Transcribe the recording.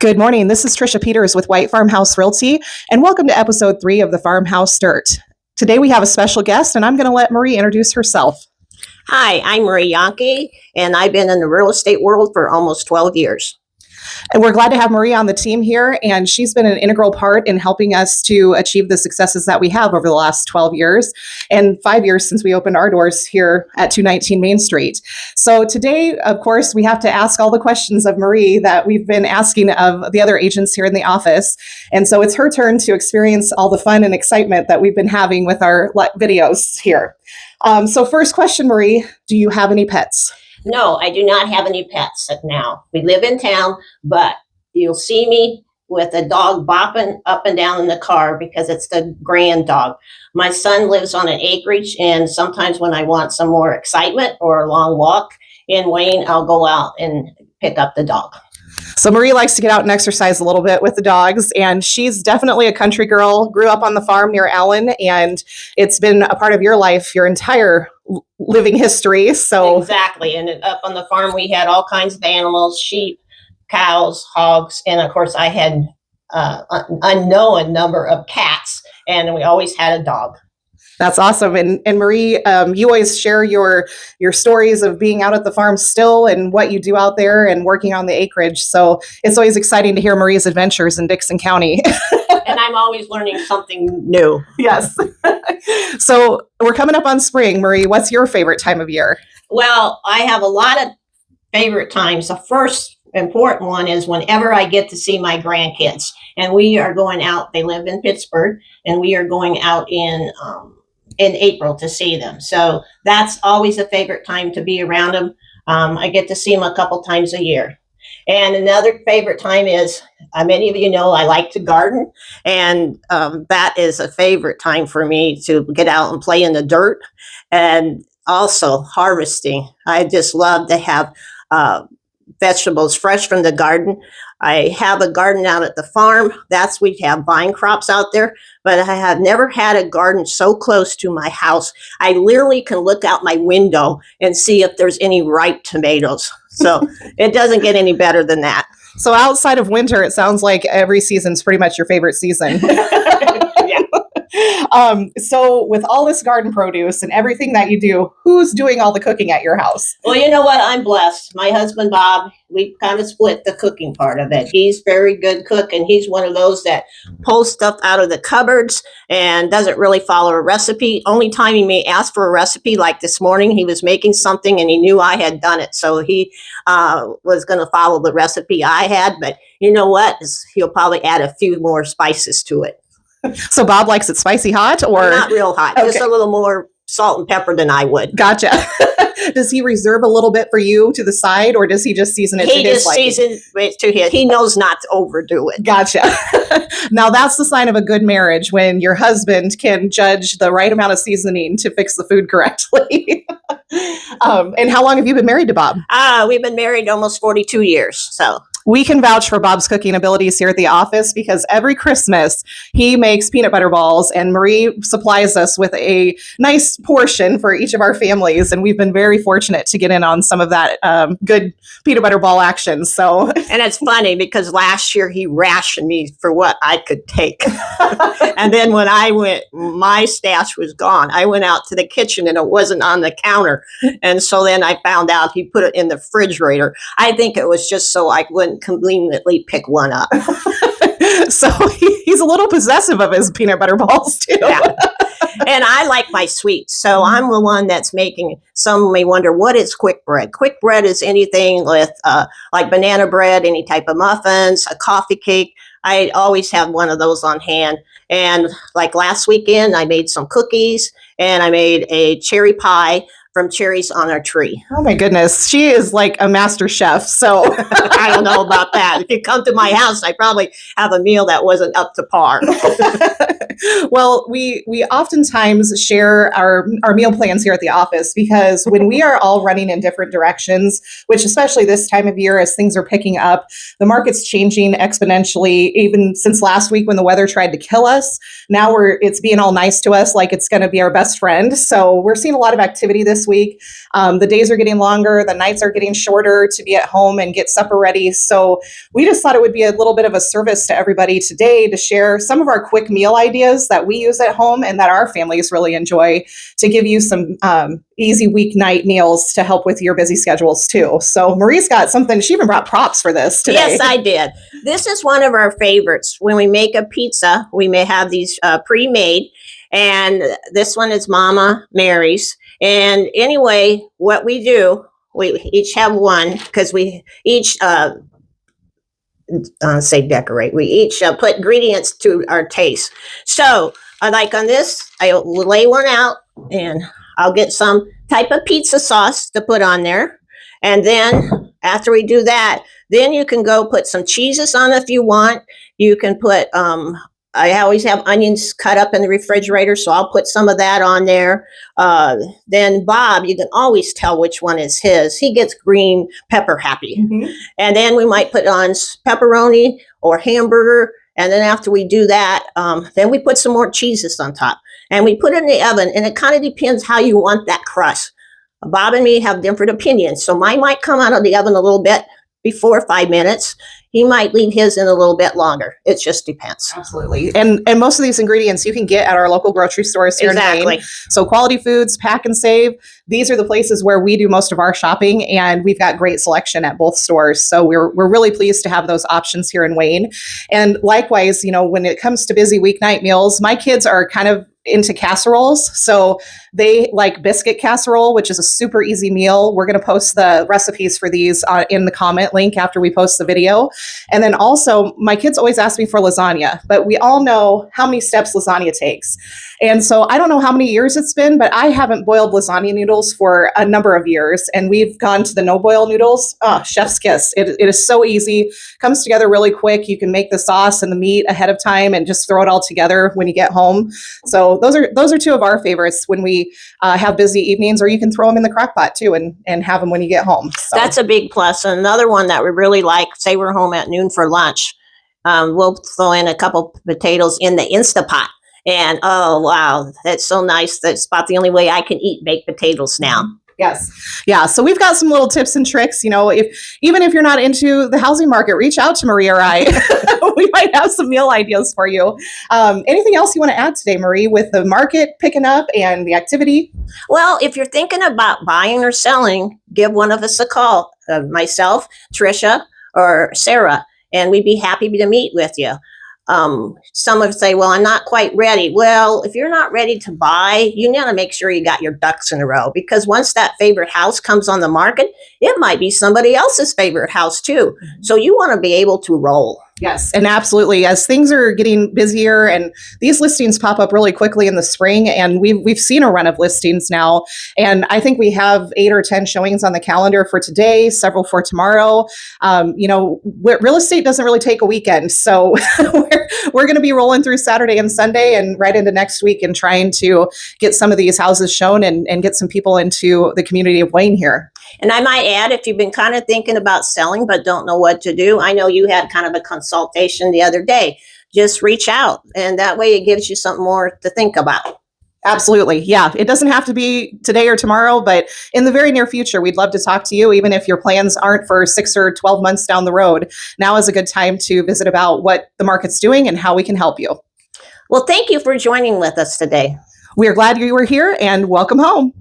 Good morning. This is Trisha Peters with White Farmhouse Realty, and welcome to episode 3 of the Farmhouse Dirt. Today we have a special guest, and I'm going to let Marie introduce herself. Hi, I'm Marie Janke, and I've been in the real estate world for almost 12 years. And we're glad to have Marie on the team here, and she's been an integral part in helping us to achieve the successes that we have over the last 12 years and 5 years since we opened our doors here at 219 Main Street. So today, of course, we have to ask all the questions of Marie that we've been asking of the other agents here in the office. And so it's her turn to experience all the fun and excitement that we've been having with our videos here. So first question, Marie, do you have any pets? No, I do not have any pets now. We live in town, but you'll see me with a dog bopping up and down in the car because it's the grand dog. My son lives on an acreage, and sometimes when I want some more excitement or a long walk in Wayne, I'll go out and pick up the dog. So Marie likes to get out and exercise a little bit with the dogs, and she's definitely a country girl, grew up on the farm near Allen, and it's been a part of your life, your entire living history. So Exactly. And up on the farm, we had all kinds of animals, sheep, cows, hogs, and of course I had an unknown number of cats, and we always had a dog. That's awesome. And Marie, you always share your stories of being out at the farm still and what you do out there and working on the acreage. So it's always exciting to hear Marie's adventures in Dixon County. And I'm always learning something new. Yes. So we're coming up on spring. Marie, what's your favorite time of year? Well, I have a lot of favorite times. The first important one is whenever I get to see my grandkids. And we are going out. They live in Pittsburgh, and we are going out in April to see them. So that's always a favorite time to be around them. I get to see them a couple times a year. And another favorite time is, many of you know, I like to garden, and that is a favorite time for me to get out and play in the dirt, and also harvesting. I just love to have vegetables fresh from the garden. I have a garden out at the farm. We have vine crops out there, but I have never had a garden so close to my house. I literally can look out my window and see if there's any ripe tomatoes. So it doesn't get any better than that. So outside of winter, it sounds like every season's pretty much your favorite season. Yeah. So with all this garden produce and everything that you do, who's doing all the cooking at your house? Well, you know what? I'm blessed. My husband, Bob, we kind of split the cooking part of it. He's very good cook, and he's one of those that pulls stuff out of the cupboards and doesn't really follow a recipe. Only time he may ask for a recipe, like this morning, he was making something and he knew I had done it. So he was going to follow the recipe I had. But you know what? He'll probably add a few more spices to it. So Bob likes it spicy hot, or not real hot, okay, just a little more salt and pepper than I would. Gotcha. Does he reserve a little bit for you to the side, or does he just season it to his liking? He just seasons it to his. He knows not to overdo it. Gotcha. Now that's the sign of a good marriage, when your husband can judge the right amount of seasoning to fix the food correctly. And how long have you been married to Bob? We've been married almost 42 years. So we can vouch for Bob's cooking abilities here at the office, because every Christmas he makes peanut butter balls, and Marie supplies us with a nice portion for each of our families. And we've been very fortunate to get in on some of that good peanut butter ball action. So, and it's funny because last year he rationed me for what I could take. And then when I went, my stash was gone. I went out to the kitchen and it wasn't on the counter. And so then I found out he put it in the refrigerator. I think it was just so I wouldn't conveniently pick one up. So he's a little possessive of his peanut butter balls too. Yeah. And I like my sweets. So I'm the one that's making, some may wonder, what is quick bread? Quick bread is anything with like banana bread, any type of muffins, a coffee cake. I always have one of those on hand. And like last weekend, I made some cookies, and I made a cherry pie from cherries on our tree. Oh my goodness. She is like a master chef. So I don't know about that. If you come to my house, I probably have a meal that wasn't up to par. Well, we oftentimes share our meal plans here at the office because when we are all running in different directions, which especially this time of year as things are picking up, the market's changing exponentially. Even since last week when the weather tried to kill us, now it's being all nice to us like it's going to be our best friend. So we're seeing a lot of activity this week. The days are getting longer, the nights are getting shorter to be at home and get supper ready. So we just thought it would be a little bit of a service to everybody today to share some of our quick meal ideas that we use at home and that our families really enjoy, to give you some easy weeknight meals to help with your busy schedules too. So Marie's got something, she even brought props for this today. Yes, I did. This is one of our favorites. When we make a pizza, we may have these pre-made, and this one is Mama Mary's. And anyway, what we do, we each have one because we each say decorate. We each put ingredients to our taste. So, like on this, I will lay one out, and I'll get some type of pizza sauce to put on there. And then after we do that, then you can go put some cheeses on if you want. You can put, I always have onions cut up in the refrigerator, so I'll put some of that on there. Then Bob, you can always tell which one is his. He gets green pepper happy. Mm-hmm. And then we might put on pepperoni or hamburger. And then after we do that, then we put some more cheeses on top. And we put it in the oven, and it kind of depends how you want that crust. Bob and me have different opinions. So mine might come out of the oven a little bit before 5 minutes. He might leave his in a little bit longer. It just depends. Absolutely. And most of these ingredients you can get at our local grocery stores here in Maine. So Quality Foods, Pack and Save, these are the places where we do most of our shopping, and we've got great selection at both stores. So we're really pleased to have those options here in Wayne. And likewise, when it comes to busy weeknight meals, my kids are kind of into casseroles. So they like biscuit casserole, which is a super easy meal. We're going to post the recipes for these in the comment link after we post the video. And then also my kids always ask me for lasagna, but we all know how many steps lasagna takes. And so I don't know how many years it's been, but I haven't boiled lasagna noodles for a number of years. And we've gone to the no boil noodles. Oh, chef's kiss. It is so easy. Comes together really quick. You can make the sauce and the meat ahead of time and just throw it all together when you get home. So those are two of our favorites when we have busy evenings, or you can throw them in the crock pot too and have them when you get home. So that's a big plus. And another one that we really like, say we're home at noon for lunch, we'll throw in a couple potatoes in the Instapot. And oh, wow, that's so nice. That's about the only way I can eat baked potatoes now. Yes. Yeah. So we've got some little tips and tricks. Even if you're not into the housing market, reach out to Marie or I. We might have some meal ideas for you. Anything else you want to add today, Marie, with the market picking up and the activity? Well, if you're thinking about buying or selling, give one of us a call, myself, Trisha, or Sarah, and we'd be happy to meet with you. Some would say, well, I'm not quite ready. Well, if you're not ready to buy, you got to make sure you got your ducks in a row, because once that favorite house comes on the market, it might be somebody else's favorite house too. So you want to be able to roll. Yes, and absolutely. As things are getting busier, and these listings pop up really quickly in the spring, and we've seen a run of listings now, and I think we have 8 or 10 showings on the calendar for today, several for tomorrow. Real estate doesn't really take a weekend, so we're going to be rolling through Saturday and Sunday and right into next week and trying to get some of these houses shown and get some people into the community of Wayne here. And I might add, if you've been kind of thinking about selling but don't know what to do, I know you had kind of a consultation the other day. Just reach out, and that way it gives you something more to think about. Absolutely. Yeah. It doesn't have to be today or tomorrow, but in the very near future, we'd love to talk to you, even if your plans aren't for 6 or 12 months down the road. Now is a good time to visit about what the market's doing and how we can help you. Well, thank you for joining with us today. We are glad you were here, and welcome home.